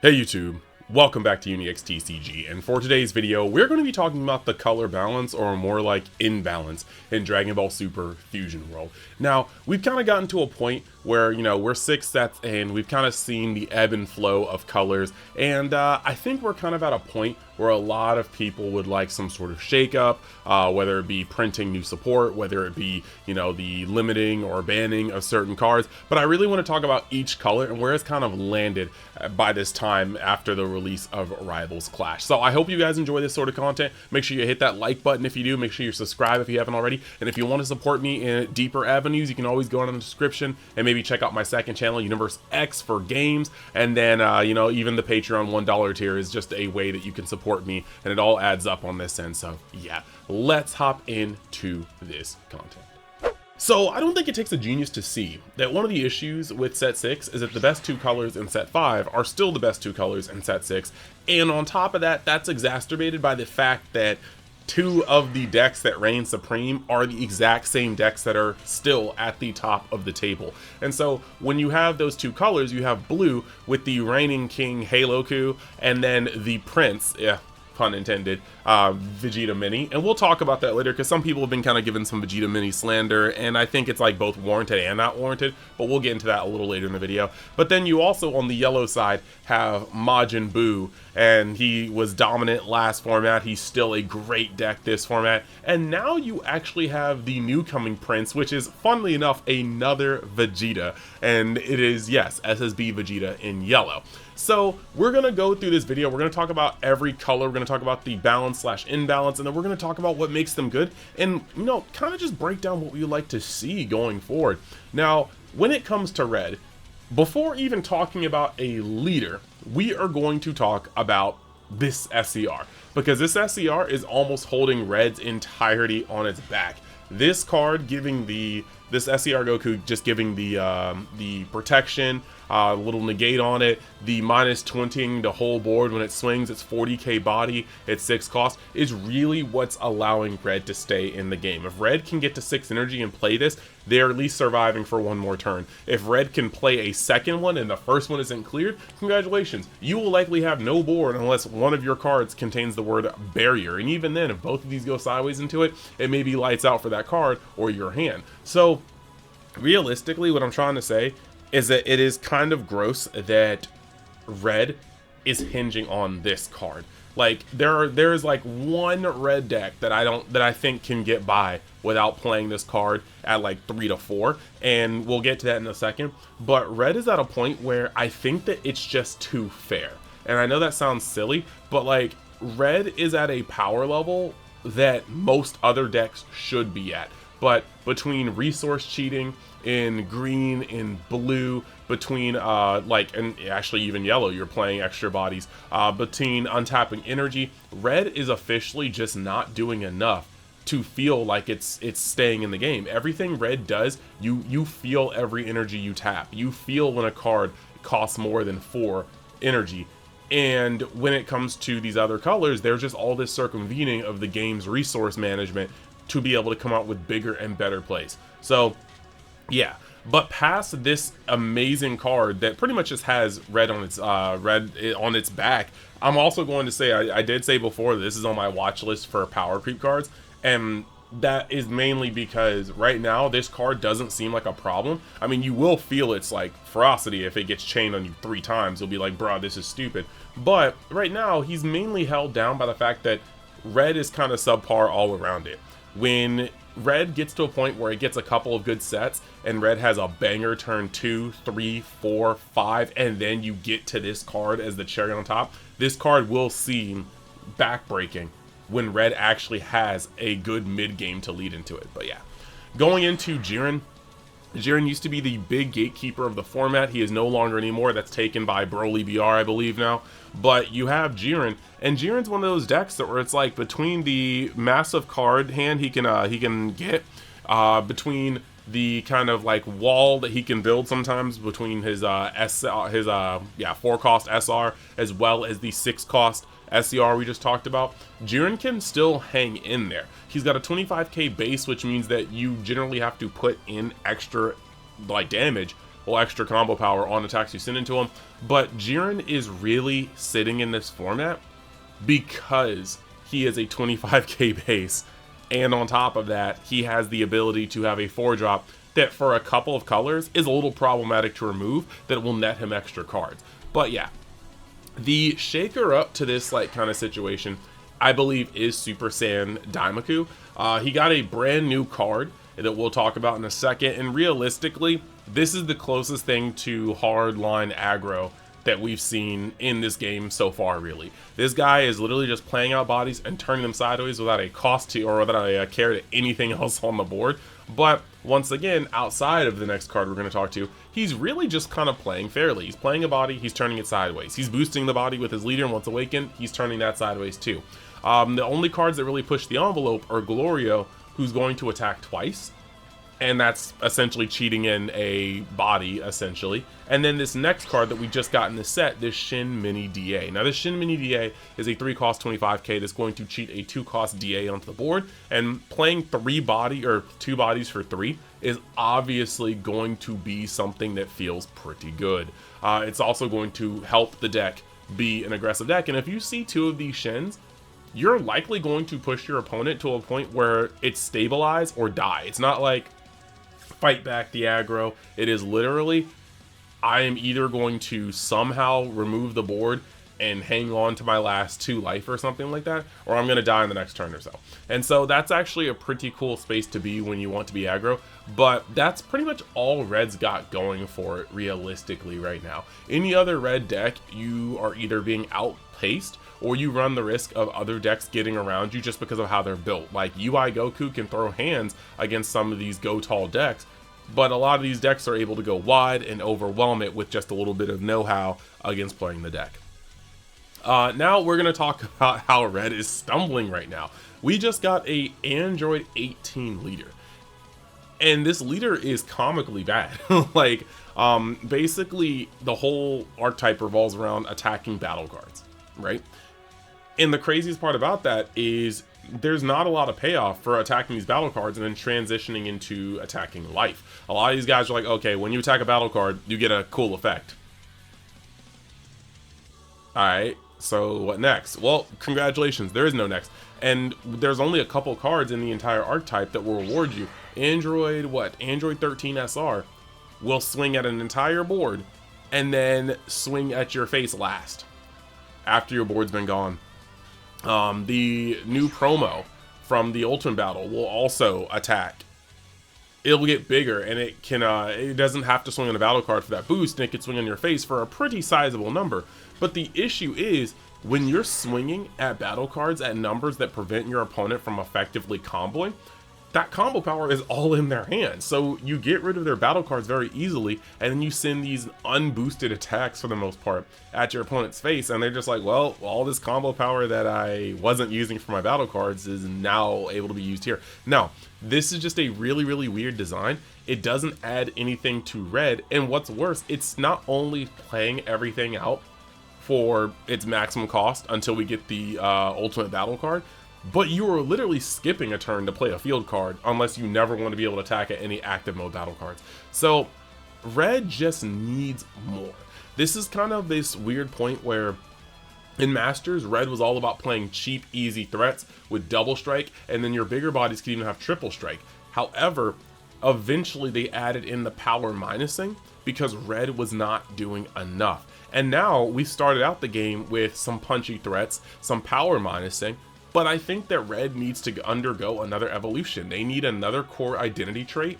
Hey YouTube, welcome back to UniXTCG, and for today's video, we're going to be talking about the color balance, or more like imbalance, in Dragon Ball Super Fusion World. Now, we've kind of gotten to a point where, we're 6 sets, and we've kind of seen the ebb and flow of colors, and I think we're kind of at a point where a lot of people would like some sort of shakeup, whether it be printing new support, whether it be, the limiting or banning of certain cards. But I really want to talk about each color and where it's kind of landed by this time after the release of Rivals Clash. So I hope you guys enjoy this sort of content. Make sure you hit that like button if you do. Make sure you subscribe if you haven't already. And if you want to support me in deeper avenues, you can always go in the description and maybe check out my second channel, Universe X, for games. And then, even the Patreon $1 tier is just a way that you can support me, and it all adds up on this end. So yeah, let's hop into this content. So I don't think it takes a genius to see that one of the issues with set 6 is that the best 2 colors in set 5 are still the best 2 colors in set 6, and on top of that, that's exacerbated by the fact that 2 of the decks that reign supreme are the exact same decks that are still at the top of the table. And so when you have those 2 colors, you have blue with the reigning king Haloku, and then the prince, pun intended, Vegeta Mini. And we'll talk about that later, because some people have been kind of giving some Vegeta Mini slander, and I think it's like both warranted and not warranted, but we'll get into that a little later in the video. But then you also, on the yellow side, have Majin Buu, and he was dominant last format. He's still a great deck this format. And now you actually have the new coming prince, which is, funnily enough, another Vegeta, and it is, yes, SSB Vegeta in yellow. So we're going to go through this video. We're going to talk about every color. We're going to talk about the balance / imbalance, and then we're going to talk about what makes them good, and kind of just break down what we like to see going forward. Now, when it comes to red, before even talking about a leader, we are going to talk about this SCR, because this SCR is almost holding red's entirety on its back. This card giving this SCR Goku, just giving the protection, little negate on it, the -20ing the whole board when it swings, its 40k body, its 6 cost, is really what's allowing red to stay in the game. If red can get to 6 energy and play this, they're at least surviving for one more turn. If red can play a second one and the first one isn't cleared, congratulations, you will likely have no board unless one of your cards contains the word barrier. And even then, if both of these go sideways into it, it may be lights out for that card or your hand. So realistically, what I'm trying to say is that it is kind of gross that red is hinging on this card. Like there's like one red deck that I think can get by without playing this card at like 3 to 4, and we'll get to that in a second. But red is at a point where I think that it's just too fair. And I know that sounds silly, but like red is at a power level that most other decks should be at. But between resource cheating in green, in blue, between and actually even yellow, you're playing extra bodies, between untapping energy, red is officially just not doing enough to feel like it's staying in the game. Everything red does, you feel every energy you tap. You feel when a card costs more than 4 energy. And when it comes to these other colors, there's just all this circumvening of the game's resource management to be able to come out with bigger and better plays. So yeah, but past this amazing card that pretty much just has red on its back, I'm also going to say, I did say before, this is on my watch list for power creep cards, and that is mainly because right now this card doesn't seem like a problem. I mean, you will feel its like ferocity if it gets chained on you 3 times. You'll be like, bro, this is stupid. But right now he's mainly held down by the fact that red is kind of subpar all around it. When red gets to a point where it gets a couple of good sets and red has a banger turn 2, 3, 4, 5, and then you get to this card as the cherry on top, this card will seem backbreaking when red actually has a good mid game to lead into it. But yeah, going into Jiren. Jiren used to be the big gatekeeper of the format. He is no longer anymore. That's taken by Broly BR, I believe now. But you have Jiren, and Jiren's one of those decks that where it's like between the massive card hand he can get, between the kind of like wall that he can build sometimes between his 4 cost SR as well as the 6 cost SCR we just talked about, Jiren can still hang in there. He's got a 25k base, which means that you generally have to put in extra like damage well, extra combo power on attacks you send into him. But Jiren is really sitting in this format because he is a 25k base, and on top of that, he has the ability to have a 4-drop that for a couple of colors is a little problematic to remove, that will net him extra cards. But yeah, the shaker up to this like kind of situation, I believe, is Super Saiyan Namaku. He got a brand new card that we'll talk about in a second, and realistically, this is the closest thing to hardline aggro that we've seen in this game so far, really. This guy is literally just playing out bodies and turning them sideways without a cost to, or without a care to anything else on the board. But once again, outside of the next card we're going to talk to, he's really just kind of playing fairly. He's playing a body, he's turning it sideways. He's boosting the body with his leader, and once awakened, he's turning that sideways too. The only cards that really push the envelope are Glorio, who's going to attack twice, and that's essentially cheating in a body, essentially. And then this next card that we just got in the set, this Shin Mini DA. Now this Shin Mini DA is a 3-cost 25k that's going to cheat a 2-cost DA onto the board, and playing 2 bodies for 3 is obviously going to be something that feels pretty good. It's also going to help the deck be an aggressive deck, and if you see 2 of these Shins, you're likely going to push your opponent to a point where it's stabilize or die. It's not like fight back the aggro. It is literally, I am either going to somehow remove the board and hang on to my last 2 life or something like that, or I'm going to die in the next turn or so. And so that's actually a pretty cool space to be when you want to be aggro, but that's pretty much all Red's got going for it realistically right now. Any other Red deck, you are either being outpaced, or you run the risk of other decks getting around you just because of how they're built. Like UI Goku can throw hands against some of these go tall decks, but a lot of these decks are able to go wide and overwhelm it with just a little bit of know-how against playing the deck. Now we're going to talk about how Red is stumbling right now. We just got a Android 18 leader, and this leader is comically bad. Like, basically the whole archetype revolves around attacking battle cards, right? And the craziest part about that is there's not a lot of payoff for attacking these battle cards and then transitioning into attacking life. A lot of these guys are like, okay, when you attack a battle card, you get a cool effect. Alright, so what next? Well, congratulations, there is no next. And there's only a couple cards in the entire archetype that will reward you. Android 13 SR will swing at an entire board and then swing at your face last, after your board's been gone. The new promo from the Ultimate Battle will also attack. It'll get bigger, and it can it doesn't have to swing on a battle card for that boost, and it can swing on your face for a pretty sizable number. But the issue is, when you're swinging at battle cards at numbers that prevent your opponent from effectively comboing, that combo power is all in their hands. So you get rid of their battle cards very easily, and then you send these unboosted attacks for the most part at your opponent's face, and they're just like, well, all this combo power that I wasn't using for my battle cards is now able to be used here. Now, this is just a really, really weird design. It doesn't add anything to Red, and what's worse, it's not only playing everything out for its maximum cost until we get the Ultimate Battle card, but you are literally skipping a turn to play a field card unless you never want to be able to attack at any active mode battle cards. So Red just needs more. This is kind of this weird point where in Masters, Red was all about playing cheap, easy threats with double strike, and then your bigger bodies could even have triple strike. However, eventually they added in the power minusing because Red was not doing enough. And now we started out the game with some punchy threats, some power minusing, but I think that Red needs to undergo another evolution. They need another core identity trait,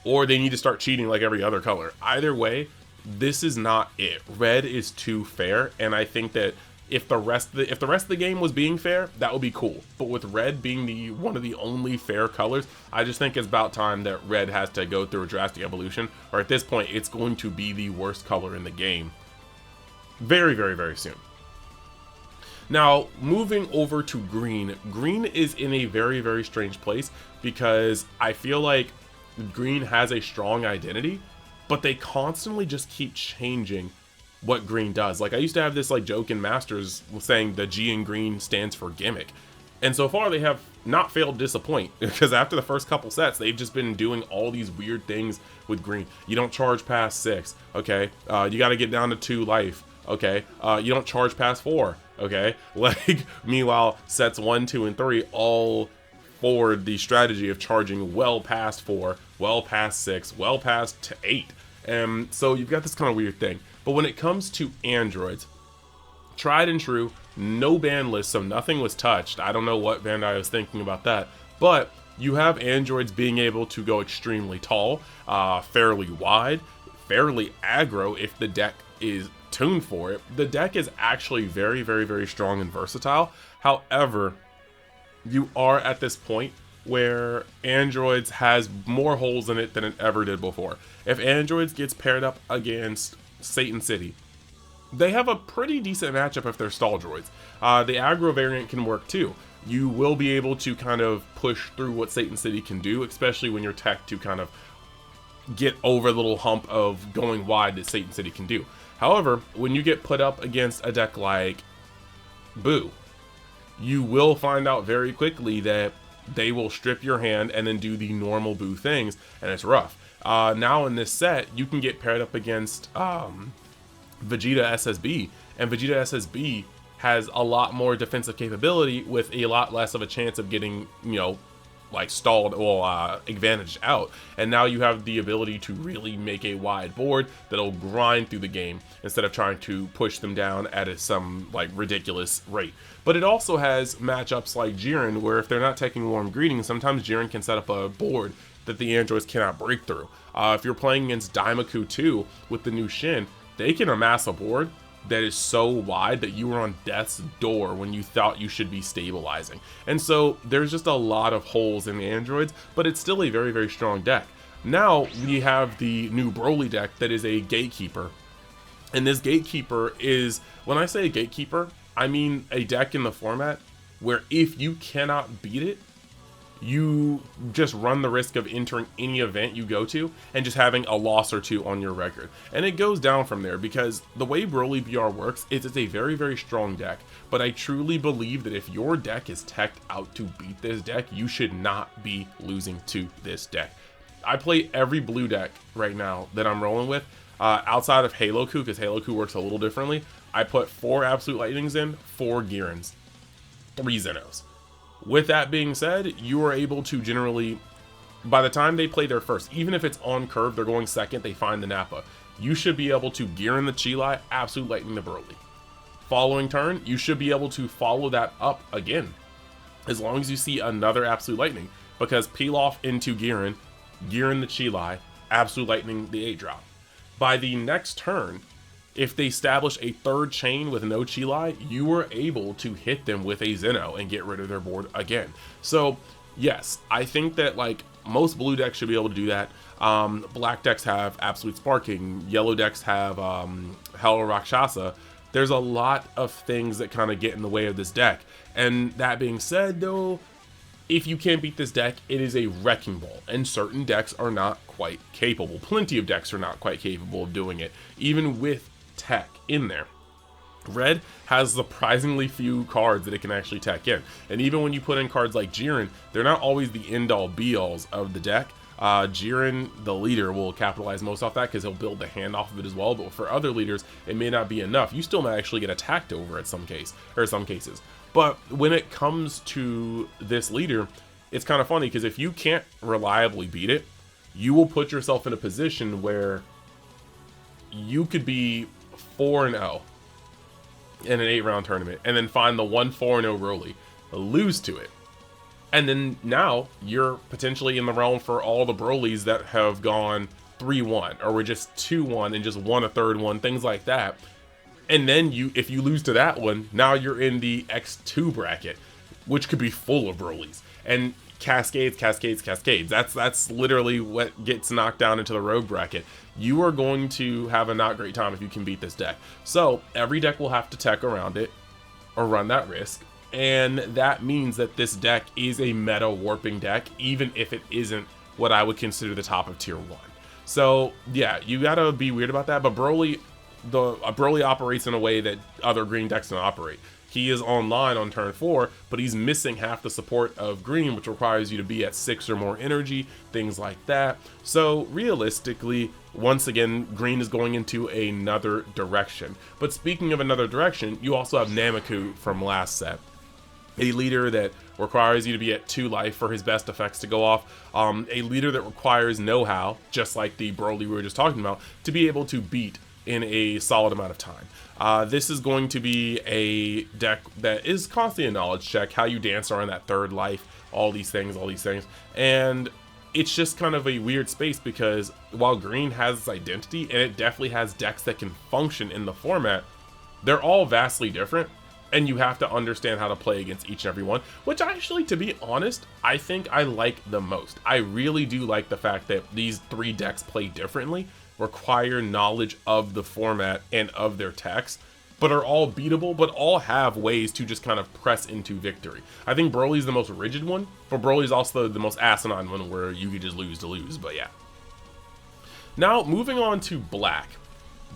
or they need to start cheating like every other color. Either way, this is not it. Red is too fair, and I think that if the rest of the game was being fair, that would be cool. But with Red being one of the only fair colors, I just think it's about time that Red has to go through a drastic evolution, or at this point, it's going to be the worst color in the game very, very, very soon. Now, moving over to green. Green is in a very, very strange place because I feel like green has a strong identity, but they constantly just keep changing what green does. Like, I used to have this like joke in Masters saying the G in green stands for gimmick. And so far, they have not failed to disappoint, because after the first couple sets, they've just been doing all these weird things with green. You don't charge past 6, okay? You got to get down to 2 life, okay? You don't charge past 4, okay? Like, meanwhile, sets 1, 2, and 3 all forward the strategy of charging well past 4, well past 6, well past 8. And so you've got this kind of weird thing. But when it comes to androids, tried and true, no ban list, so nothing was touched. I don't know what Bandai was thinking about that, but you have androids being able to go extremely tall, fairly wide, fairly aggro if the deck is tuned for it. The deck is actually very, very, very strong and versatile. However, you are at this point where androids has more holes in it than it ever did before. If androids gets paired up against Satan City, they have a pretty decent matchup if they're stall droids. The aggro variant can work too. You will be able to kind of push through what Satan City can do, especially when you're tech to kind of get over the little hump of going wide that Satan City can do. However, when you get put up against a deck like Buu, you will find out very quickly that they will strip your hand and then do the normal Buu things, and it's rough. Now in this set, you can get paired up against Vegeta SSB, and Vegeta SSB has a lot more defensive capability with a lot less of a chance of getting, you know, like stalled or advantaged out. And now you have the ability to really make a wide board that'll grind through the game instead of trying to push them down at some like ridiculous rate. But it also has matchups like Jiren, where if they're not taking warm greetings, sometimes Jiren can set up a board that the androids cannot break through. If you're playing against Namaku 2 with the new Shin, they can amass a board that is so wide that you were on death's door when you thought you should be stabilizing. And so there's just a lot of holes in the androids, but it's still a very, very strong deck. Now we have the new Broly deck that is a gatekeeper. And this gatekeeper is, when I say a gatekeeper, I mean a deck in the format where if you cannot beat it, you just run the risk of entering any event you go to and just having a loss or 2 on your record. And it goes down from there, because the way Broly BR works is it's a very, very strong deck. But I truly believe that if your deck is teched out to beat this deck, you should not be losing to this deck. I play every blue deck right now that I'm rolling with, outside of Halo Ku, because Halo Ku works a little differently. I put 4 Absolute Lightnings in, 4 Jirens, 3 Zenos. With that being said, you are able to generally, by the time they play their first, even if it's on curve, they're going second, they find the Nappa, you should be able to Jiren the Chilai, Absolute Lightning the Broly. Following turn, you should be able to follow that up again, as long as you see another Absolute Lightning, because peel off into Jiren, Jiren the Chilai, Absolute Lightning the 8-drop. By the next turn, if they establish a third chain with no Chilai, you were able to hit them with a Zeno and get rid of their board again. So yes, I think that like most blue decks should be able to do that. Black decks have Absolute Sparking, yellow decks have Hell Rakshasa. There's a lot of things that kind of get in the way of this deck. And that being said though, if you can't beat this deck, it is a wrecking ball, and certain decks are not quite capable. Plenty of decks are not quite capable of doing it, even with tech in there. Red has surprisingly few cards that it can actually tech in, and even when you put in cards like Jiren, they're not always the end-all be-alls of the deck. Jiren, the leader, will capitalize most off that because he'll build the hand off of it as well, but for other leaders, it may not be enough. You still might actually get attacked over at some cases. But when it comes to this leader, it's kind of funny because if you can't reliably beat it, you will put yourself in a position where you could be 4-0 in an 8-round tournament and then find the 1-4-0 Broly, lose to it. And then now you're potentially in the realm for all the Brolys that have gone 3-1 or were just 2-1 and just won a third one, things like that. And then if you lose to that one, now you're in the X2 bracket, which could be full of Brolys. And cascades. That's literally what gets knocked down into the rogue bracket. You are going to have a not great time if you can beat this deck. So every deck will have to tech around it or run that risk. And that means that this deck is a meta warping deck, even if it isn't what I would consider the top of tier 1. So yeah, you gotta be weird about that. But Broly operates in a way that other green decks don't operate. he is online on turn 4, but he's missing half the support of green, which requires you to be at 6 or more energy, things like that. So realistically, once again, green is going into another direction. But speaking of another direction, you also have Namaku from last set, a leader that requires you to be at 2 life for his best effects to go off, a leader that requires know-how, just like the Broly we were just talking about, to be able to beat in a solid amount of time. This is going to be a deck that is constantly a knowledge check, how you dance around that 3rd life, all these things, and it's just kind of a weird space because while green has its identity, and it definitely has decks that can function in the format, they're all vastly different, and you have to understand how to play against each and every one, which actually, to be honest, I think I like the most. I really do like the fact that these 3 decks play differently, require knowledge of the format and of their techs, but are all beatable, but all have ways to just kind of press into victory. I think Broly's the most rigid one, but Broly's also the most asinine one where you could just lose to lose, but yeah. Now, moving on to black.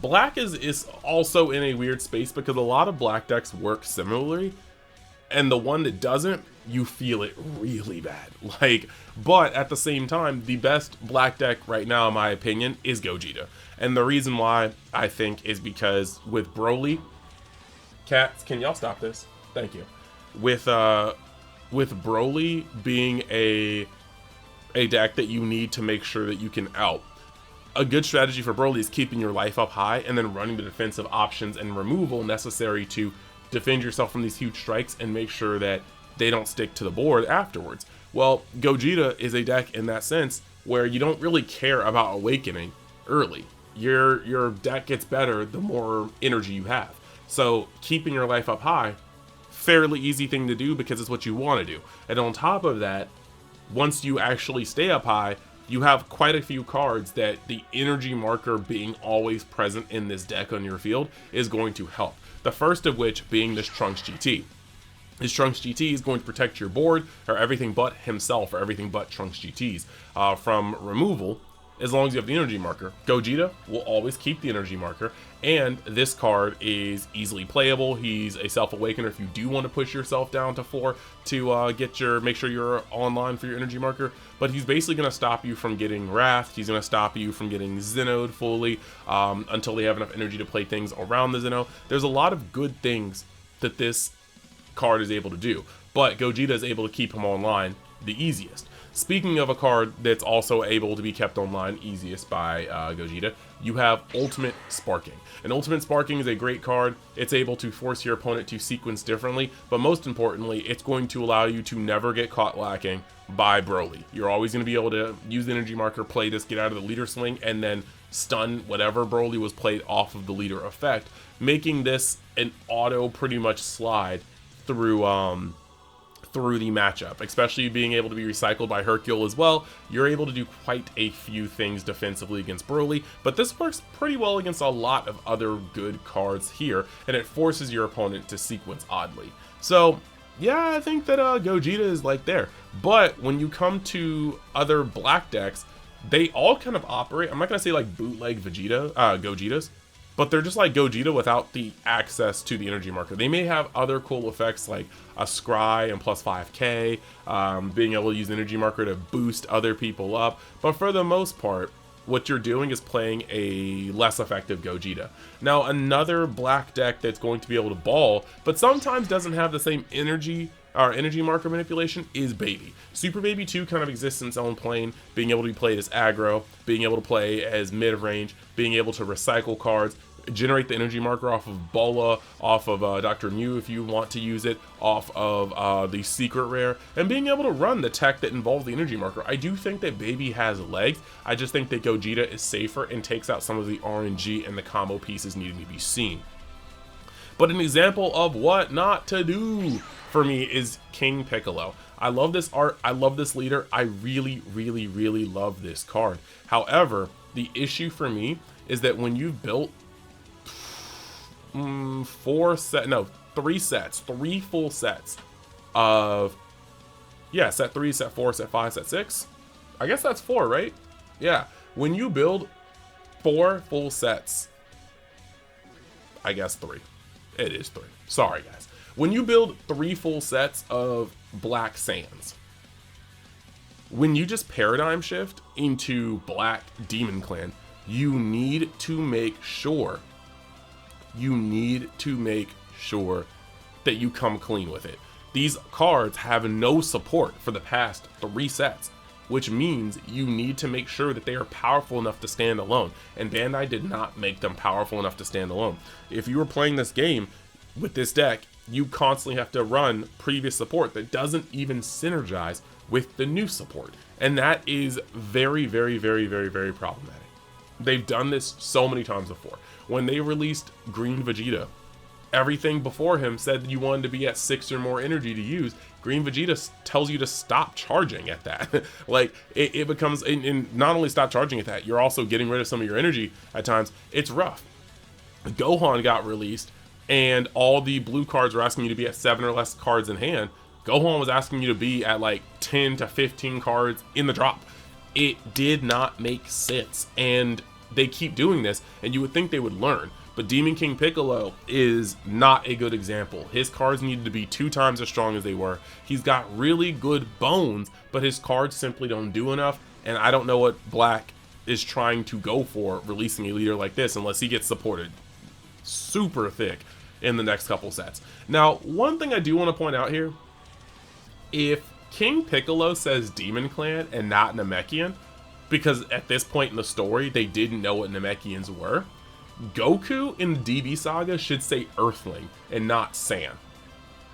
Black is also in a weird space because a lot of black decks work similarly, and the one that doesn't, you feel it really bad. But at the same time, the best black deck right now, in my opinion, is Gogeta. And the reason why, I think, is because with Broly, cats, can y'all stop this? Thank you. With Broly being a deck that you need to make sure that you can out, a good strategy for Broly is keeping your life up high and then running the defensive options and removal necessary to defend yourself from these huge strikes and make sure that they don't stick to the board afterwards. Well, Gogeta is a deck in that sense where you don't really care about awakening early. Your deck gets better the more energy you have. So keeping your life up high, fairly easy thing to do because it's what you want to do. And on top of that, once you actually stay up high, you have quite a few cards that the energy marker being always present in this deck on your field is going to help. The first of which being this Trunks GT. His Trunks GT is going to protect your board, or everything but himself, or everything but Trunks GTs, from removal, as long as you have the energy marker. Gogeta will always keep the energy marker, and this card is easily playable. He's a self-awakener if you do want to push yourself down to 4 to make sure you're online for your energy marker, but he's basically going to stop you from getting Wrath. He's going to stop you from getting Zeno'd fully until they have enough energy to play things around the Zeno. There's a lot of good things that this card is able to do, but Gogeta is able to keep him online the easiest. Speaking of a card that's also able to be kept online easiest by Gogeta, you have Ultimate Sparking. And Ultimate Sparking is a great card. It's able to force your opponent to sequence differently, but most importantly, it's going to allow you to never get caught lacking by Broly. You're always going to be able to use the energy marker, play this, get out of the leader swing, and then stun whatever Broly was played off of the leader effect, making this an auto pretty much slide through the matchup, especially being able to be recycled by Hercule as well. You're able to do quite a few things defensively against Broly, but this works pretty well against a lot of other good cards here, and it forces your opponent to sequence oddly. So yeah, I think that Gogeta is like there, but when you come to other black decks, they all kind of operate, I'm not gonna say like bootleg Gogetas, but they're just like Gogeta without the access to the energy marker. They may have other cool effects like a scry and plus 5k, being able to use the energy marker to boost other people up, but for the most part, what you're doing is playing a less effective Gogeta. Now, another black deck that's going to be able to ball, but sometimes doesn't have the same energy marker manipulation is Baby. Super Baby 2 kind of exists in its own plane, being able to be played as aggro, being able to play as mid-range, being able to recycle cards, generate the energy marker off of Bola, off of Dr. Mew if you want to use it, off of the secret rare, and being able to run the tech that involves the energy marker. I do think that Baby has legs. I just think that Gogeta is safer and takes out some of the RNG and the combo pieces needing to be seen. But an example of what not to do for me is King Piccolo. I love this art, I love this leader, I really, really, really love this card. However, the issue for me is that when you've built three full sets of, yeah, set 3, set 4, set 5, set 6, I guess that's 4, right? Yeah, when you build 4 full sets, I guess 3, it is 3, sorry guys, When you build 3 full sets of black sands, when you just paradigm shift into black Demon Clan, you need to make sure that you come clean with it. These cards have no support for the past 3 sets, which means you need to make sure that they are powerful enough to stand alone. And Bandai did not make them powerful enough to stand alone. If you were playing this game with this deck, you constantly have to run previous support that doesn't even synergize with the new support. And that is very, very, very, very, very problematic. They've done this so many times before. When they released Green Vegeta, everything before him said that you wanted to be at 6 or more energy to use. Green Vegeta tells you to stop charging at that. Like, it becomes, and not only stop charging at that, you're also getting rid of some of your energy at times. It's rough. Gohan got released, and all the blue cards were asking you to be at 7 or less cards in hand. Gohan was asking you to be at like 10 to 15 cards in the drop. It did not make sense, and they keep doing this, and you would think they would learn. But Demon King Piccolo is not a good example. His cards needed to be 2 times as strong as they were. He's got really good bones, but his cards simply don't do enough, and I don't know what Black is trying to go for releasing a leader like this unless he gets supported super thick in the next couple sets. Now, one thing I do want to point out here, if King Piccolo says Demon Clan and not Namekian, because at this point in the story they didn't know what Namekians were, Goku in the DB saga should say Earthling and not Saiyan,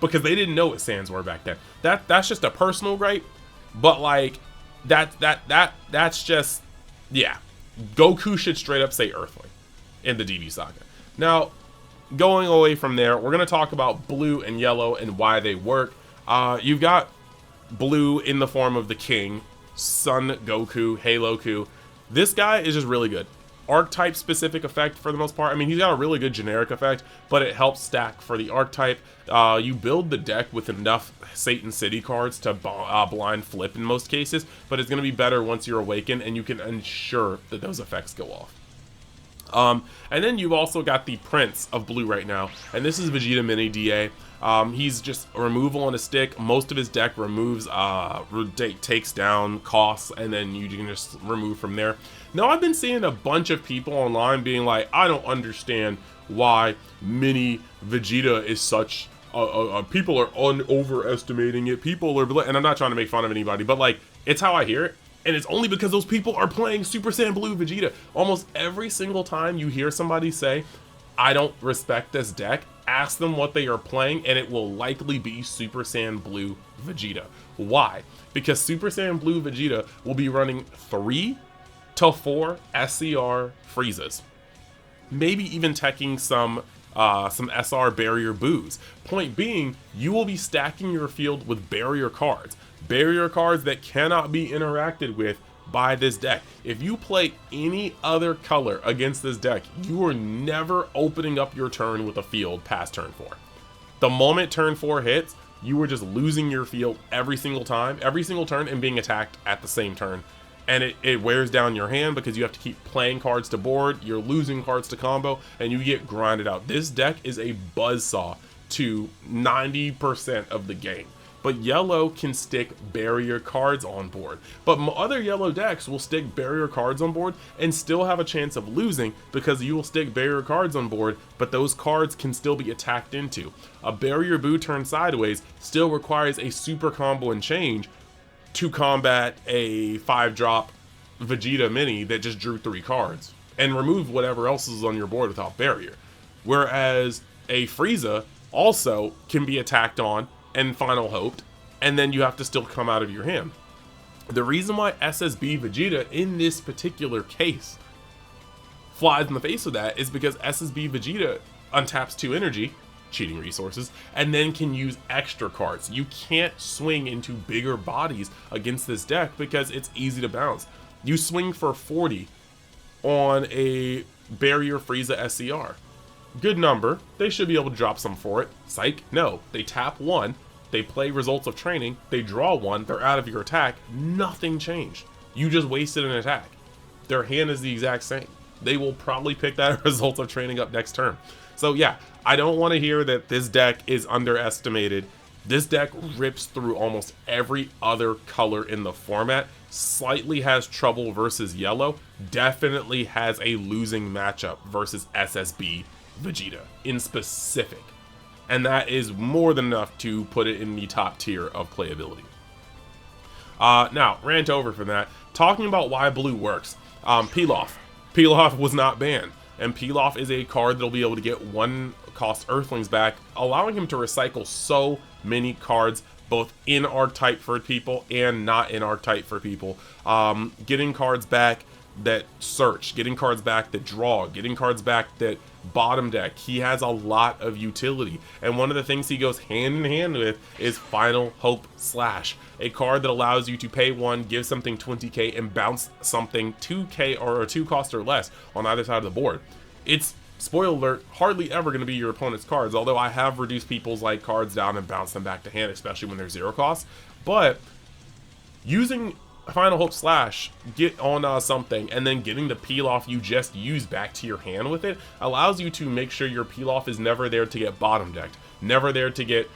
because they didn't know what Saiyans were back then. That's just a personal gripe, but like that's just, yeah, Goku should straight up say Earthling in the DB saga. Now, going away from there, we're gonna talk about blue and yellow and why they work. You've got blue in the form of the King, Son Goku, Haloku. This guy is just really good. Archetype specific effect for the most part. I mean, he's got a really good generic effect, but it helps stack for the archetype. You build the deck with enough Satan City cards to blind flip in most cases, but it's going to be better once you're awakened and you can ensure that those effects go off. And then you've also got the Prince of Blue right now, and this is Vegeta Mini DA. He's just a removal on a stick. Most of his deck removes, takes down costs, and then you can just remove from there. Now, I've been seeing a bunch of people online being like, I don't understand why Mini Vegeta is such people are overestimating it. People are, and I'm not trying to make fun of anybody, but like, it's how I hear it. And it's only because those people are playing Super Saiyan Blue Vegeta. Almost every single time you hear somebody say, I don't respect this deck, ask them what they are playing, and it will likely be Super Saiyan Blue Vegeta. Why? Because Super Saiyan Blue Vegeta will be running 3 to 4 SCR Friezas. Maybe even teching some SR barrier Boos. Point being, you will be stacking your field with barrier cards. Barrier cards that cannot be interacted with by this deck. If you play any other color against this deck, you are never opening up your turn with a field past turn 4. The moment turn 4 hits, you are just losing your field every single time, every single turn, and being attacked at the same turn. And it wears down your hand because you have to keep playing cards to board, you're losing cards to combo, and you get grinded out. This deck is a buzzsaw to 90% of the game. But yellow can stick barrier cards on board. But other yellow decks will stick barrier cards on board and still have a chance of losing because you will stick barrier cards on board, but those cards can still be attacked into. A barrier Buu turned sideways still requires a super combo and change to combat a 5-drop Vegeta Mini that just drew 3 cards and remove whatever else is on your board without barrier. Whereas a Frieza also can be attacked on and final hoped, and then you have to still come out of your hand. The reason why SSB Vegeta in this particular case flies in the face of that is because SSB Vegeta untaps 2 energy, cheating resources, and then can use extra cards. You can't swing into bigger bodies against this deck because it's easy to bounce. You swing for 40 on a barrier Frieza SCR. Good number, they should be able to drop some for it. Psych, no, they tap 1, they play results of training, they draw 1, they're out of your attack, nothing changed. You just wasted an attack. Their hand is the exact same. They will probably pick that result of training up next turn. So yeah, I don't want to hear that this deck is underestimated. This deck rips through almost every other color in the format, slightly has trouble versus yellow, definitely has a losing matchup versus SSB Vegeta in specific. And that is more than enough to put it in the top tier of playability. Now, rant over from that, talking about why blue works. Pilaf. Pilaf was not banned, and Pilaf is a card that'll be able to get 1 cost Earthlings back, allowing him to recycle so many cards, both in archetype for people and not in archetype for people. Getting cards back that search, getting cards back that draw, getting cards back that bottom deck. He has a lot of utility, and one of the things he goes hand in hand with is Final Hope Slash, a card that allows you to pay 1, give something 20k, and bounce something 2k or a 2 cost or less on either side of the board. It's, spoiler alert, hardly ever going to be your opponent's cards, although I have reduced people's like cards down and bounced them back to hand, especially when they're 0 cost. But using Final Hope Slash, get on something, and then getting the peel off you just used back to your hand with it allows you to make sure your peel off is never there to get bottom decked, never there to get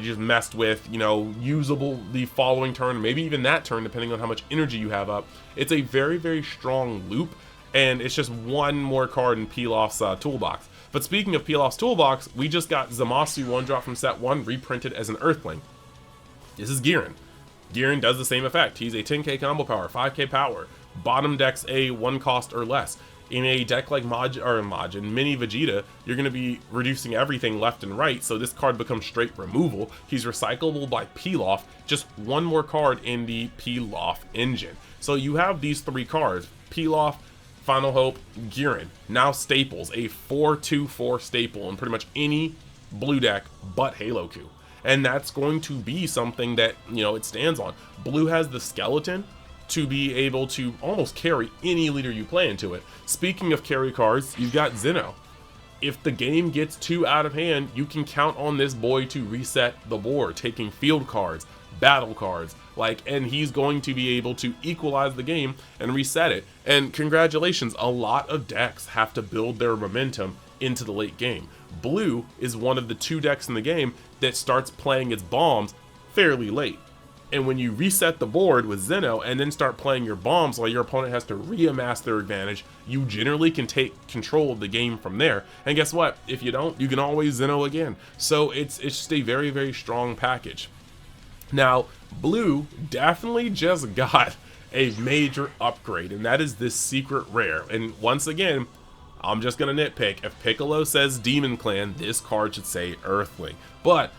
just messed with, you know, usable the following turn, maybe even that turn, depending on how much energy you have up. It's a very, very strong loop, and it's just 1 more card in Pilaf's toolbox. But speaking of Pilaf's toolbox, we just got Zamasu 1-drop from set 1 reprinted as an Earthling. This is Jiren. Jiren does the same effect. He's a 10k combo power, 5k power, bottom decks a 1 cost or less. In a deck like Majin, Mini Vegeta, you're going to be reducing everything left and right, so this card becomes straight removal. He's recyclable by Pilaf, just 1 more card in the Pilaf engine. So you have these 3 cards, Pilaf, Final Hope, Jiren, now staples, a 4-2-4 staple in pretty much any blue deck but Halo Q. And that's going to be something that, you know, it stands on. Blue has the skeleton to be able to almost carry any leader you play into it. Speaking of carry cards, you've got Zeno. If the game gets too out of hand, you can count on this boy to reset the board, taking field cards, battle cards, and he's going to be able to equalize the game and reset it. And congratulations, a lot of decks have to build their momentum into the late game. Blue is one of the 2 decks in the game that starts playing its bombs fairly late. And when you reset the board with Zeno and then start playing your bombs while your opponent has to re-amass their advantage, you generally can take control of the game from there. And guess what? If you don't, you can always Zeno again. So it's just a very, very strong package. Now, Blue definitely just got a major upgrade, and that is this secret rare. And once again, I'm just gonna nitpick. If Piccolo says Demon Clan, this card should say Earthling. But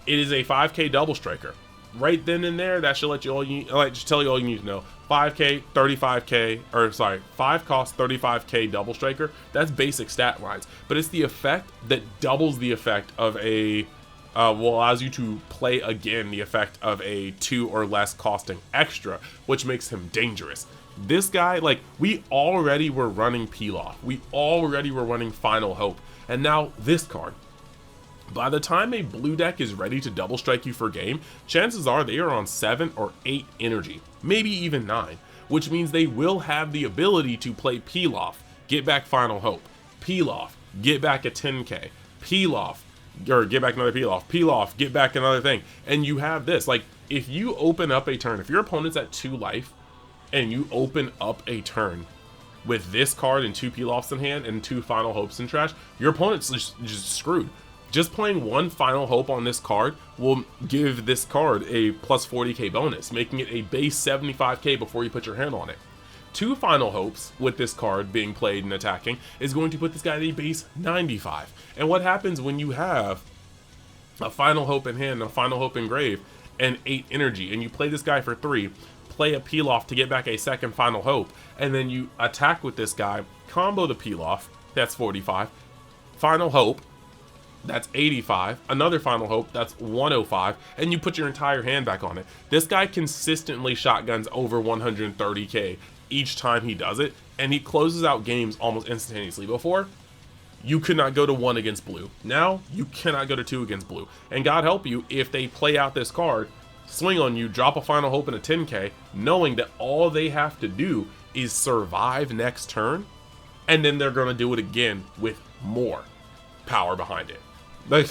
it is a 5k double striker. Right then and there, that should let you just tell you all you need to know. 5k, 35k, or sorry, 5 cost 35k double striker. That's basic stat lines, but it's the effect that doubles the effect of a allows you to play again the effect of a 2 or less costing extra, which makes him dangerous. This guy, we already were running Pilaf, we already were running Final Hope, and now this card. By the time a blue deck is ready to double strike you for game, chances are they are on 7 or 8 energy, maybe even 9, which means they will have the ability to play Pilaf, get back Final Hope, Pilaf, get back a 10k, Pilaf, or get back another Pilaf, Pilaf, get back another thing, and you have this. If you open up a turn, if your opponent's at 2 life, and you open up a turn with this card and 2 Pilafs in hand and 2 Final Hopes in trash, your opponent's just screwed. Just playing 1 Final Hope on this card will give this card a plus 40k bonus, making it a base 75k before you put your hand on it. 2 Final Hopes with this card being played and attacking is going to put this guy at a base 95. And what happens when you have a Final Hope in hand, a Final Hope in grave, and 8 energy, and you play this guy for 3, play a Pilaf to get back a 2nd Final Hope, and then you attack with this guy, combo the Pilaf, that's 45, Final Hope, that's 85, another Final Hope, that's 105, and you put your entire hand back on it. This guy consistently shotguns over 130k each time he does it, and he closes out games almost instantaneously. Before, you could not go to 1 against blue. Now, you cannot go to 2 against blue. And God help you if they play out this card, swing on you, drop a Final Hope and a 10k, knowing that all they have to do is survive next turn, and then they're going to do it again with more. power behind it. Like,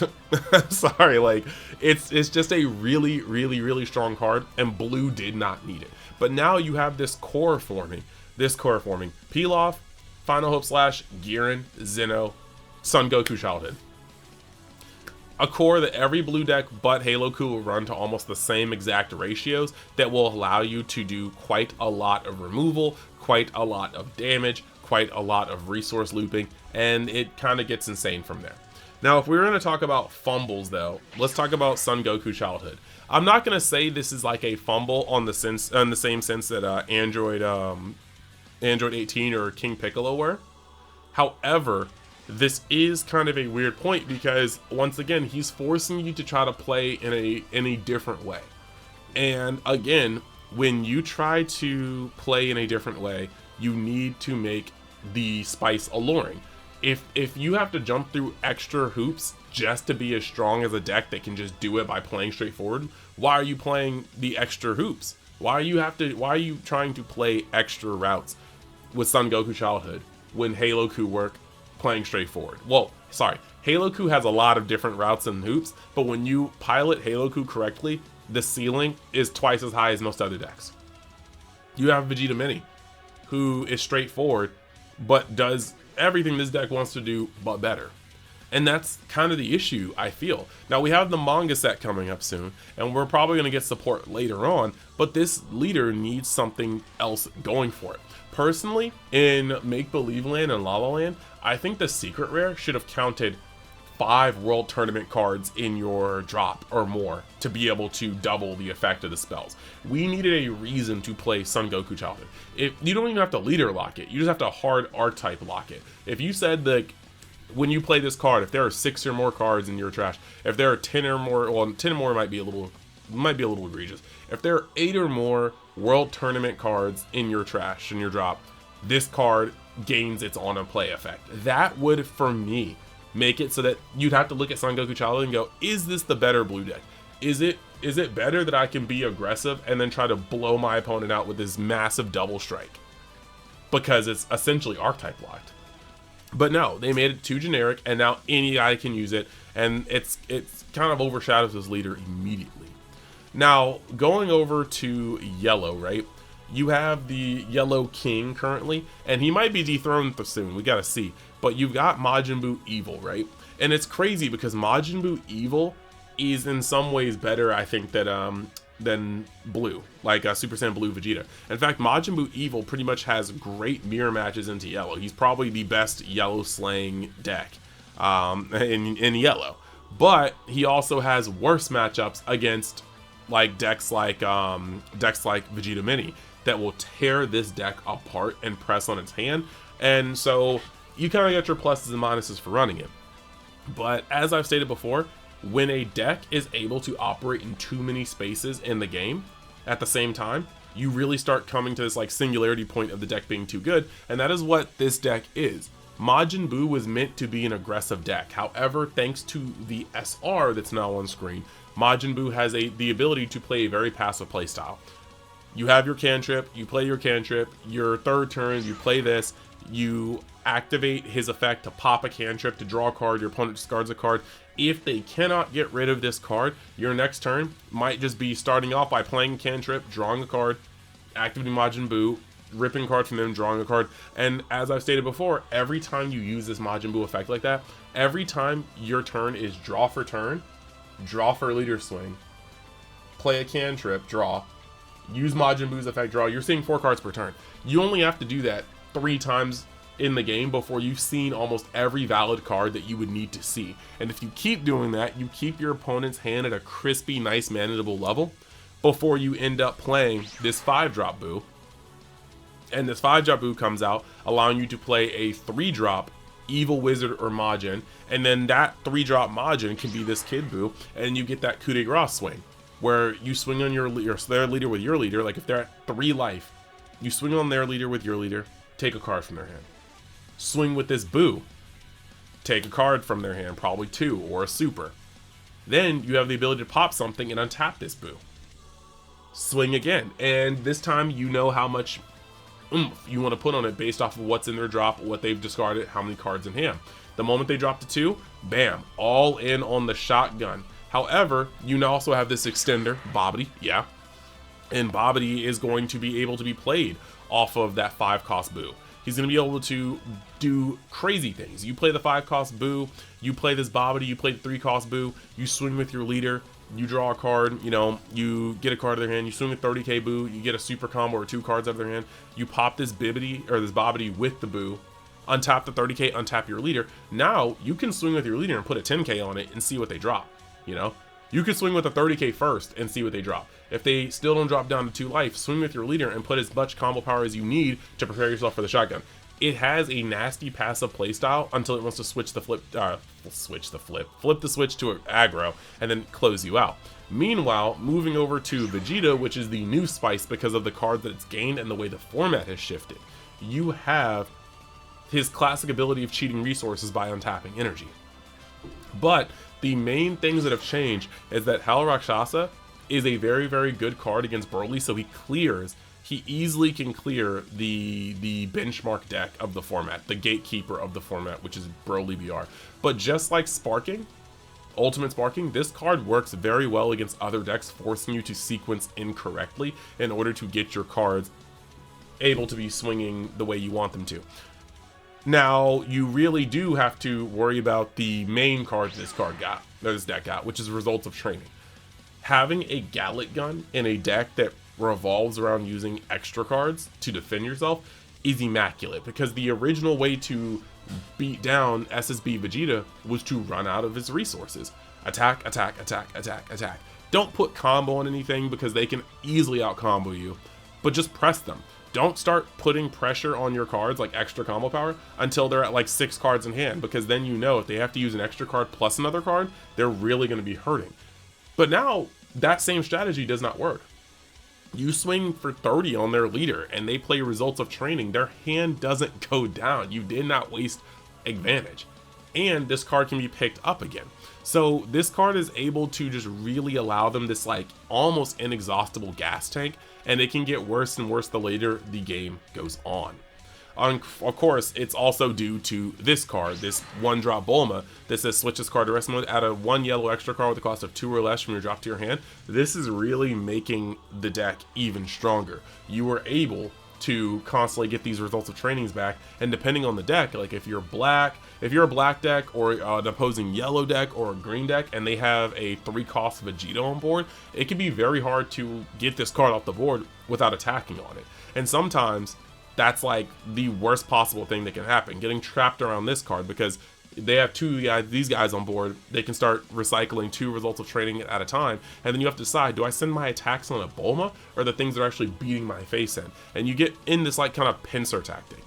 sorry, like it's just a really strong card, and blue did not need it. But now you have this core forming, Peel Off, Final Hope Slash, Jiren, Zeno, Son Goku Childhood. A core that every blue deck but Halo Ku will run to almost the same exact ratios that will allow you to do quite a lot of removal, quite a lot of damage, quite a lot of resource looping, and it kind of gets insane from there. Now, if we were going to talk about fumbles, though, let's talk about Son Goku Childhood. I'm not going to say this is like a fumble on the same sense that Android 18 or King Piccolo were. However, this is kind of a weird point because, once again, he's forcing you to try to play in a different way. And again, when you try to play in a different way, you need to make the spice alluring. If you have to jump through extra hoops just to be as strong as a deck that can just do it by playing straightforward, why are you playing the extra hoops? Why are you trying to play extra routes with Son Goku Childhood when Halo Ku work playing straightforward? Well, sorry, Halo Ku has a lot of different routes and hoops, but when you pilot Halo Ku correctly, the ceiling is twice as high as most other decks. You have Vegeta Mini, who is straightforward, but does everything this deck wants to do, but better. And that's kind of the issue, I feel. Now, we have the manga set coming up soon, and we're probably going to get support later on, but this leader needs something else going for it. Personally, in Make Believe Land and Lava Land, I think the secret rare should have counted 5 World Tournament cards in your drop or more to be able to double the effect of the spells. We needed a reason to play Son Goku Childhood. If you don't even have to leader lock it, you just have to hard archetype lock it. If you said that when you play this card, if there are 6 or more cards in your trash, if there are 10 or more, well, 10 or more might be a little egregious. If there are 8 or more World Tournament cards in your trash, in your drop, this card gains its on a play effect. That would, for me, make it so that you'd have to look at Son Goku Childhood and go, is this the better blue deck? Is it better that I can be aggressive and then try to blow my opponent out with this massive double strike? Because it's essentially archetype locked. But no, they made it too generic, and now any guy can use it, and it's kind of overshadows his leader immediately. Now, going over to yellow, right? You have the Yellow King currently, and he might be dethroned soon, we gotta see. But you've got Majin Buu Evil, right? And it's crazy because Majin Buu Evil is in some ways better, I think, than Blue, like Super Saiyan Blue Vegeta. In fact, Majin Buu Evil pretty much has great mirror matches into yellow. He's probably the best yellow slaying deck in yellow. But he also has worse matchups against like decks like Vegeta Mini that will tear this deck apart and press on its hand. And so you kind of get your pluses and minuses for running it. But as I've stated before, when a deck is able to operate in too many spaces in the game at the same time, you really start coming to this like singularity point of the deck being too good, and that is what this deck is. Majin Buu was meant to be an aggressive deck. However, thanks to the SR that's now on screen, Majin Buu has the ability to play a very passive playstyle. You have your cantrip, you play your cantrip, your third turn, you play this, you activate his effect to pop a cantrip to draw a card, your opponent discards a card. If they cannot get rid of this card, your next turn might just be starting off by playing a cantrip, drawing a card, activating Majin Buu, ripping a card from them, drawing a card. And as I've stated before, every time you use this Majin Buu effect like that, every time your turn is draw for turn, draw for leader swing, play a cantrip, draw, use Majin Buu's effect, draw, you're seeing 4 cards per turn. You only have to do that 3 times in the game before you've seen almost every valid card that you would need to see. And if you keep doing that, you keep your opponent's hand at a crispy, nice, manageable level before you end up playing this 5-drop Buu. And this 5-drop Buu comes out, allowing you to play a 3-drop Evil Wizard or Majin, and then that 3-drop Majin can be this Kid Buu, and you get that coup de grace swing, where you swing on their leader with your leader. Like if they're at 3 life, you swing on their leader with your leader, take a card from their hand. Swing with this Buu, take a card from their hand, probably 2 or a super. Then you have the ability to pop something and untap this Buu. Swing again, and this time you know how much oomph you want to put on it based off of what's in their drop, what they've discarded, how many cards in hand. The moment they drop to 2, bam, all in on the shotgun. However, you also have this extender, Bobbity, yeah, and Bobbity is going to be able to be played off of that 5-cost Buu. He's going to be able to do crazy things. You play the 5-cost Buu, you play this Bobbity, you play the 3-cost Buu, you swing with your leader, you draw a card, you know, you get a card out of their hand, you swing with 30k Buu, you get a super combo or 2 cards out of their hand, you pop this Bibbity or this Bobbity with the Buu, untap the 30k, untap your leader. Now you can swing with your leader and put a 10k on it and see what they drop. You know, you can swing with a 30k first and see what they drop. If they still don't drop down to 2 life, swing with your leader and put as much combo power as you need to prepare yourself for the shotgun. It has a nasty passive playstyle until it wants to switch the flip the switch to an aggro and then close you out. Meanwhile, moving over to Vegeta, which is the new spice because of the card that it's gained and the way the format has shifted, you have his classic ability of cheating resources by untapping energy. But the main things that have changed is that Hell Rakshasa is a very, very good card against Broly, so he easily can clear the benchmark deck of the format, the gatekeeper of the format, which is Broly BR. But just like Sparking, Ultimate Sparking, this card works very well against other decks, forcing you to sequence incorrectly in order to get your cards able to be swinging the way you want them to. Now, you really do have to worry about the main card this deck got, which is Results of Training. Having a Gallic Gun in a deck that revolves around using extra cards to defend yourself is immaculate, because the original way to beat down SSB Vegeta was to run out of his resources. Attack, attack, attack, attack, attack. Don't put combo on anything because they can easily out combo you, but just press them. Don't start putting pressure on your cards like extra combo power until they're at like 6 cards in hand, because then you know if they have to use an extra card plus another card, they're really going to be hurting. But now that same strategy does not work. You swing for 30 on their leader and they play Results of Training, their hand doesn't go down. You did not waste advantage. And this card can be picked up again. So this card is able to just really allow them this like almost inexhaustible gas tank, and it can get worse and worse the later the game goes on. Of course, it's also due to this card, this 1-drop Bulma that says switch this card to rest mode, add a 1 yellow extra card with the cost of 2 or less from your drop to your hand. This is really making the deck even stronger. You were able to constantly get these Results of Trainings back, and depending on the deck, like if you're a black deck or an opposing yellow deck or a green deck and they have a 3-cost Vegeta on board, it can be very hard to get this card off the board without attacking on it. And sometimes that's like the worst possible thing that can happen, getting trapped around this card, because they have these guys on board. They can start recycling 2 Results of Training at a time, and then you have to decide, do I send my attacks on a Bulma or the things that are actually beating my face in? And you get in this like kind of pincer tactic.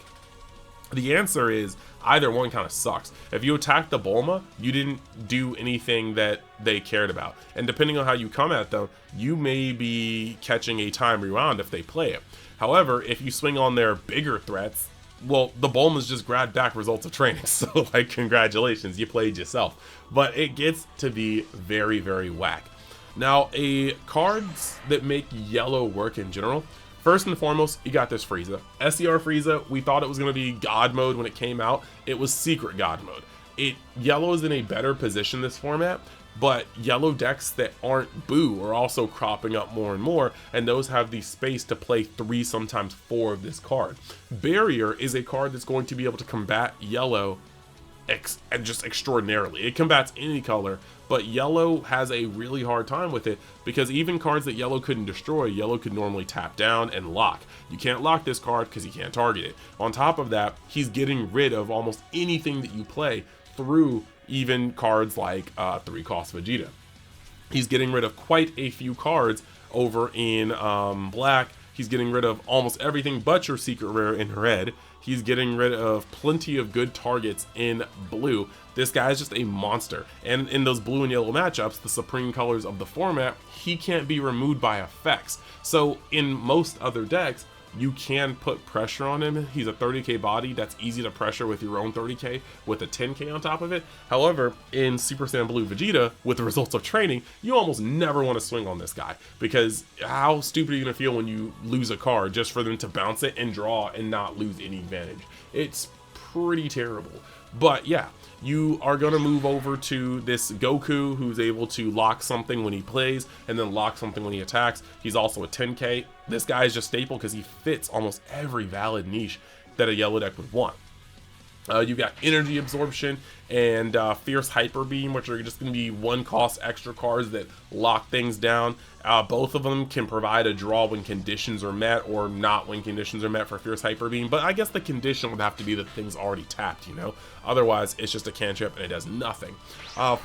The answer is either one kind of sucks. If you attack the Bulma, you didn't do anything that they cared about, and depending on how you come at them, you may be catching a time rewound if they play it. However, if you swing on their bigger threats, well, the Bulma's just grabbed back Results of Training, so like congratulations, you played yourself. But it gets to be very, very whack. Now, cards that make yellow work in general, first and foremost, you got this Frieza. SCR Frieza, we thought it was going to be God mode when it came out. It was secret God mode. Yellow is in a better position this format, but yellow decks that aren't Buu are also cropping up more and more, and those have the space to play 3, sometimes 4 of this card. Barrier is a card that's going to be able to combat yellow just extraordinarily. It combats any color, but yellow has a really hard time with it, because even cards that yellow couldn't destroy, yellow could normally tap down and lock. You can't lock this card because you can't target it. On top of that, he's getting rid of almost anything that you play through even cards like 3-cost Vegeta. He's getting rid of quite a few cards over in black. He's getting rid of almost everything but your secret rare in red. He's getting rid of plenty of good targets in blue. This guy is just a monster. And in those blue and yellow matchups, the supreme colors of the format, he can't be removed by effects. So in most other decks, you can put pressure on him. He's a 30k body that's easy to pressure with your own 30k with a 10k on top of it. However, in Super Saiyan Blue Vegeta, with the results of training, you almost never want to swing on this guy, because how stupid are you gonna feel when you lose a card just for them to bounce it and draw and not lose any advantage? It's pretty terrible. But yeah, you are going to move over to this Goku, who's able to lock something when he plays and then lock something when he attacks. He's also a 10k. This guy is just staple because he fits almost every valid niche that a yellow deck would want. You've got energy absorption and fierce hyper beam, which are just going to be 1 cost extra cards that lock things down. Both of them can provide a draw when conditions are met, or not when conditions are met for fierce hyper beam, but I guess the condition would have to be that things already tapped, you know, otherwise it's just a cantrip and it does nothing.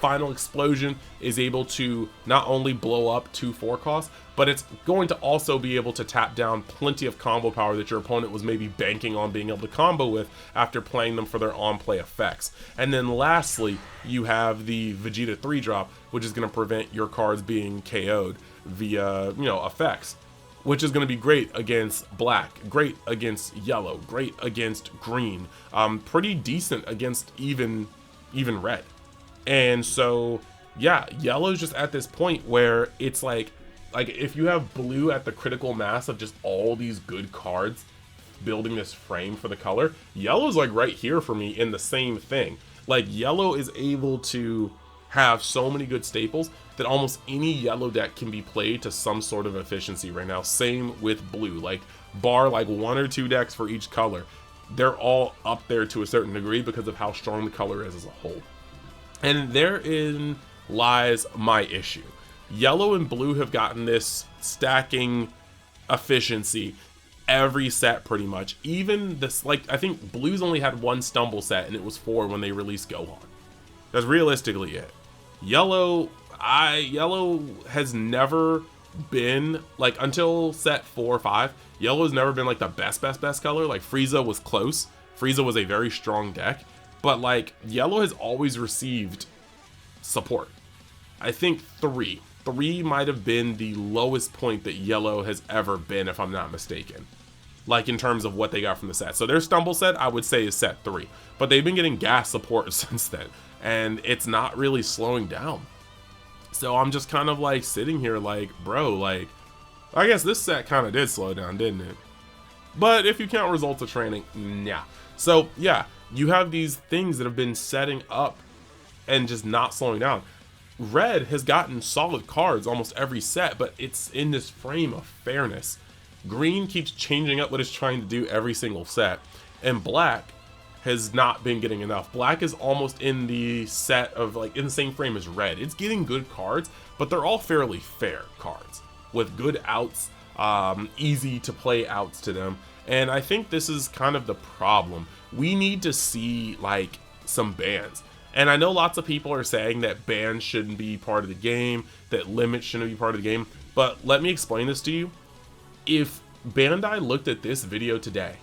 Final explosion is able to not only blow up 2 4 costs, but it's going to also be able to tap down plenty of combo power that your opponent was maybe banking on being able to combo with after playing them for their on-play effects. And then lastly, you have the Vegeta 3-drop, which is going to prevent your cards being KO'd via, you know, effects, which is going to be great against black, great against yellow, great against green, pretty decent against even red. And so yeah, yellow's just at this point where it's like if you have blue at the critical mass of just all these good cards building this frame for the color, yellow's like right here for me in the same thing. Like, yellow is able to have so many good staples that almost any yellow deck can be played to some sort of efficiency right now. Same with blue, like bar like 1 or 2 decks for each color, they're all up there to a certain degree because of how strong the color is as a whole. And therein lies my issue. Yellow and blue have gotten this stacking efficiency every set pretty much. Even this, like, I think blue's only had 1 stumble set and it was 4 when they released Gohan. That's realistically it. Yellow has never been, like, until set 4 or 5, yellow has never been like the best color. Like, Frieza was close. Frieza was a very strong deck, but like, yellow has always received support. I think 3 might have been the lowest point that yellow has ever been, if I'm not mistaken, like in terms of what they got from the set. So their stumble set, I would say, is set 3, but they've been getting gas support since then, and it's not really slowing down. So I'm just kind of like sitting here like, bro, like, I guess this set kind of did slow down, didn't it? But if you count results of training, nah. So yeah, you have these things that have been setting up and just not slowing down. Red has gotten solid cards almost every set, but it's in this frame of fairness. Green keeps changing up what it's trying to do every single set, and black has not been getting enough. Black is almost in the set of, like, in the same frame as red. It's getting good cards, but they're all fairly fair cards with good outs, easy to play outs to them. And I think this is kind of the problem. We need to see, like, some bans. And I know lots of people are saying that bans shouldn't be part of the game, that limits shouldn't be part of the game, but let me explain this to you. If Bandai looked at this video today,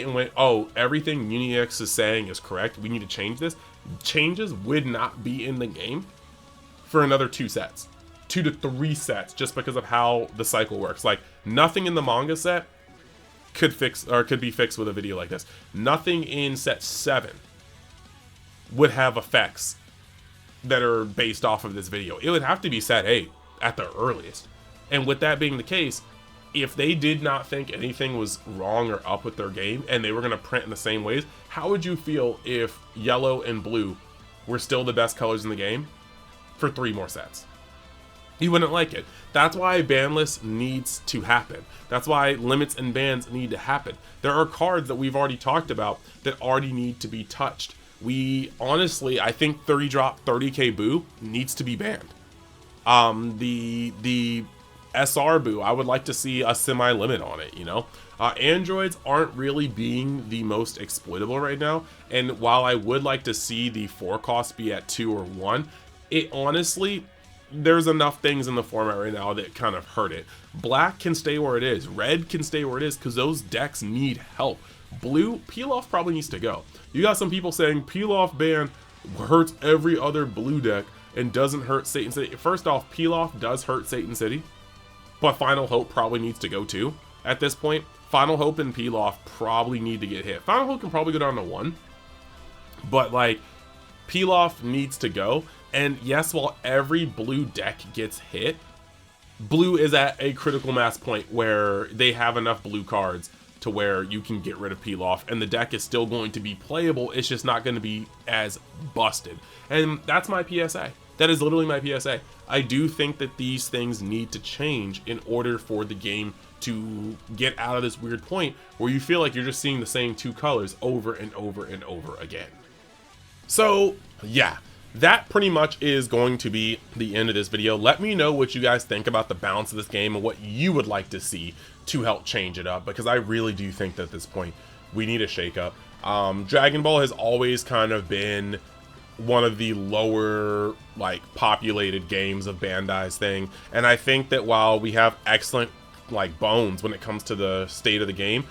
and went, oh, everything UniX is saying is correct, we need to change this, changes would not be in the game for another 2 sets. 2 to 3 sets, just because of how the cycle works. Like, nothing in the manga set could be fixed with a video like this. Nothing in set 7 would have effects that are based off of this video. It would have to be set 8 at the earliest. And with that being the case, if they did not think anything was wrong or up with their game and they were going to print in the same ways, how would you feel if yellow and blue were still the best colors in the game for 3 more sets? You wouldn't like it. That's why ban list needs to happen. That's why limits and bans need to happen. There are cards that we've already talked about that already need to be touched. We honestly, I think 30 drop 30k Buu needs to be banned. The SR Buu, I would like to see a semi-limit on it, you know? Androids aren't really being the most exploitable right now, and while I would like to see the 4 cost be at 2 or 1, it honestly, there's enough things in the format right now that kind of hurt it. Black can stay where it is, red can stay where it is, because those decks need help. Blue, Peel Off probably needs to go. You got some people saying Peel Off ban hurts every other blue deck and doesn't hurt Satan City. First off, Peel Off does hurt Satan City, but Final Hope probably needs to go too. at this point. Final Hope and Pilaf probably need to get hit. Final Hope can probably go down to 1, but like Pilaf needs to go. And yes, while every blue deck gets hit, blue is at a critical mass point where they have enough blue cards to where you can get rid of Pilaf and the deck is still going to be playable. It's just not going to be as busted. And that's my PSA. That is literally my PSA. I do think that these things need to change in order for the game to get out of this weird point where you feel like you're just seeing the same 2 colors over and over and over again. So yeah, that pretty much is going to be the end of this video. Let me know what you guys think about the balance of this game and what you would like to see to help change it up, because I really do think that at this point we need a shakeup. Dragon Ball has always kind of been one of the lower like populated games of Bandai's thing, and I think that while we have excellent like bones when it comes to the state of the game,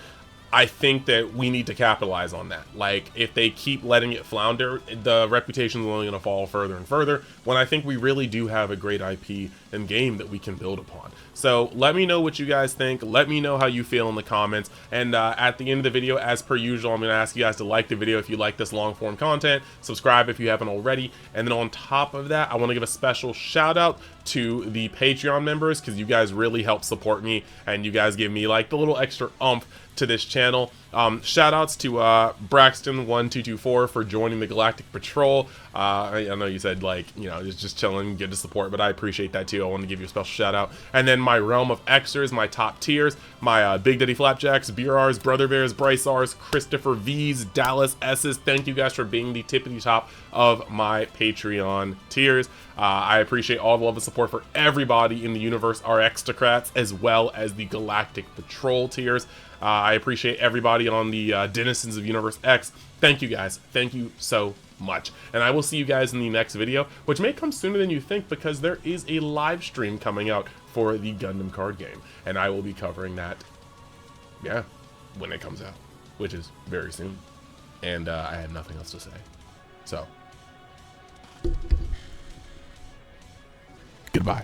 I think that we need to capitalize on that. Like, if they keep letting it flounder, the reputation is only going to fall further and further, when I think we really do have a great IP and game that we can build upon. So let me know what you guys think. Let me know how you feel in the comments. And at the end of the video, as per usual, I'm going to ask you guys to like the video if you like this long form content, subscribe if you haven't already, and then on top of that, I want to give a special shout out to the Patreon members, because you guys really help support me and you guys give me like the little extra oomph to this channel. Shout outs to Braxton1224 for joining the Galactic Patrol. I know you said, like, you know, it's just chilling, good to support, but I appreciate that too. I want to give you a special shout out. And then my Realm of Xers, my top tiers, my Big Daddy Flapjacks, BRRs, Brother Bears, Bryce R's, Christopher V's, Dallas S's. Thank you guys for being the tippity top of my Patreon tiers. I appreciate all the love and support for everybody in the Universe RXtocrats, as well as the Galactic Patrol tiers. I appreciate everybody on the Denizens of Universe X. Thank you guys. Thank you so much. And I will see you guys in the next video, which may come sooner than you think, because there is a live stream coming out for the Gundam card game. And I will be covering that, yeah, when it comes out, which is very soon. And I have nothing else to say. So, goodbye.